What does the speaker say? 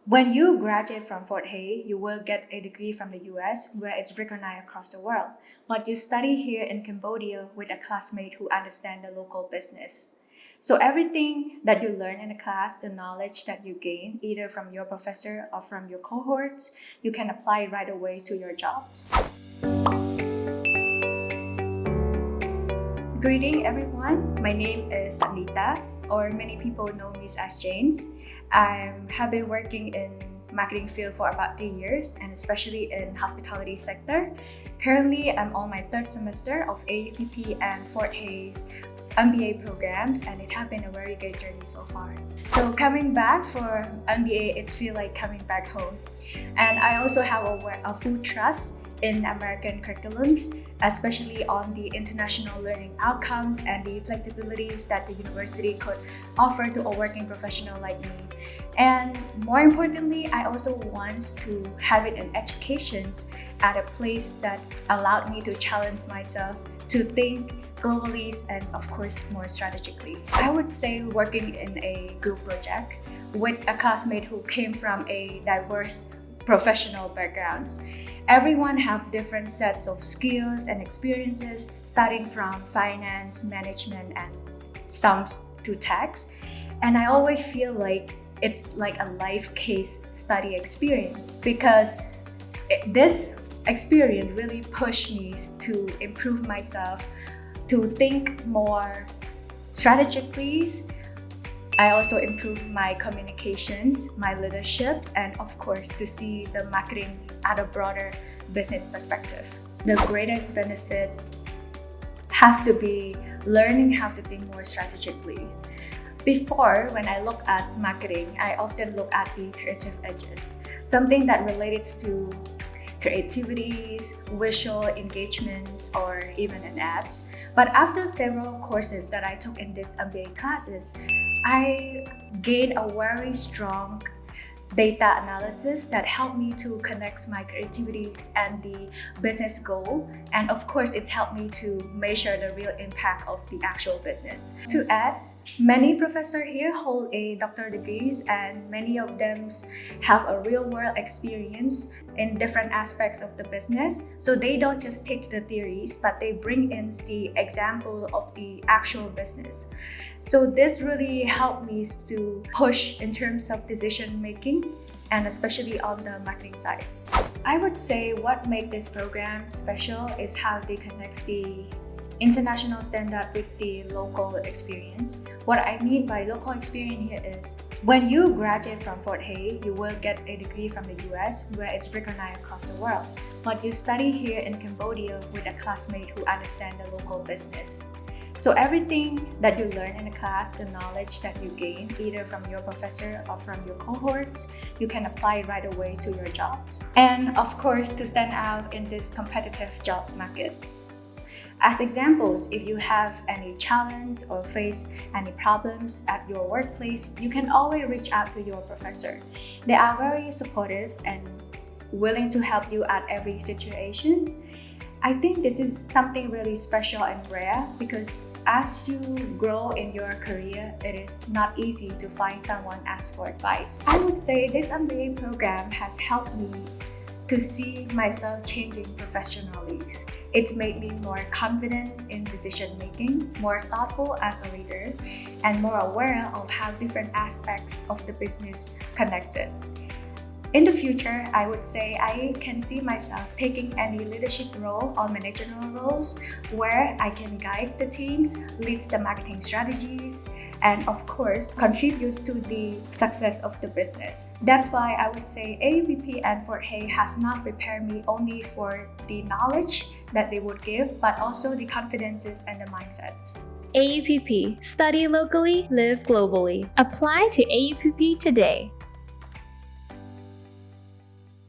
When you graduate from Fort Hays, you will get a degree from the US where it's recognized across the world. But you study here in Cambodia with a classmate who understands the local business. So everything that you learn in the class, the knowledge that you gain, either from your professor or from your cohorts, you can apply right away to your jobs. Greeting everyone, my name is Saknitta, or many people know me as James. I have been working in marketing field for about 3 years, and especially in hospitality sector. Currently, I'm on my third semester of AUPP and Fort Hays MBA programs, and it has been a very good journey so far. So coming back for MBA, it's feel like coming back home. And I also have a full trust in American curriculums, especially on the international learning outcomes and the flexibilities that the university could offer to a working professional like me. And more importantly, I also want to have it in educations at a place that allowed me to challenge myself to think globally and of course more strategically. I would say working in a group project with a classmate who came from a diverse professional backgrounds. Everyone have different sets of skills and experiences, starting from finance, management, and some to tax. And I always feel like it's like a life case study experience because this experience really pushed me to improve myself, to think more strategically. I also improved my communications, my leaderships, and of course to see the marketing at a broader business perspective. The greatest benefit has to be learning how to think more strategically. Before, when I look at marketing, I often look at the creative edges, something that relates to creativities, visual engagements, or even in ads. But after several courses that I took in these MBA classes, I gained a very strong data analysis that helped me to connect my creativities and the business goal. And of course, it's helped me to measure the real impact of the actual business. To add, many professors here hold a doctoral degrees, and many of them have a real world experience in different aspects of the business. So they don't just teach the theories, but they bring in the example of the actual business. So this really helped me to push in terms of decision making, and especially on the marketing side. I would say what makes this program special is how they connect the international standard with the local experience. What I mean by local experience here is when you graduate from Fort Hays, you will get a degree from the US where it's recognized across the world. But you study here in Cambodia with a classmate who understands the local business. So everything that you learn in the class, the knowledge that you gain, either from your professor or from your cohorts, you can apply right away to your jobs. And of course, to stand out in this competitive job market. As examples, if you have any challenge or face any problems at your workplace, you can always reach out to your professor. They are very supportive and willing to help you at every situation. I think this is something really special and rare because as you grow in your career, it is not easy to find someone ask for advice. I would say this MBA program has helped me to see myself changing professionally. It's made me more confident in decision making, more thoughtful as a leader, and more aware of how different aspects of the business connected. In the future, I would say I can see myself taking any leadership role or managerial roles where I can guide the teams, lead the marketing strategies, and of course, contributes to the success of the business. That's why I would say AUPP and Fort Hays has not prepared me only for the knowledge that they would give, but also the confidences and the mindsets. AUPP. Study locally, live globally. Apply to AUPP today.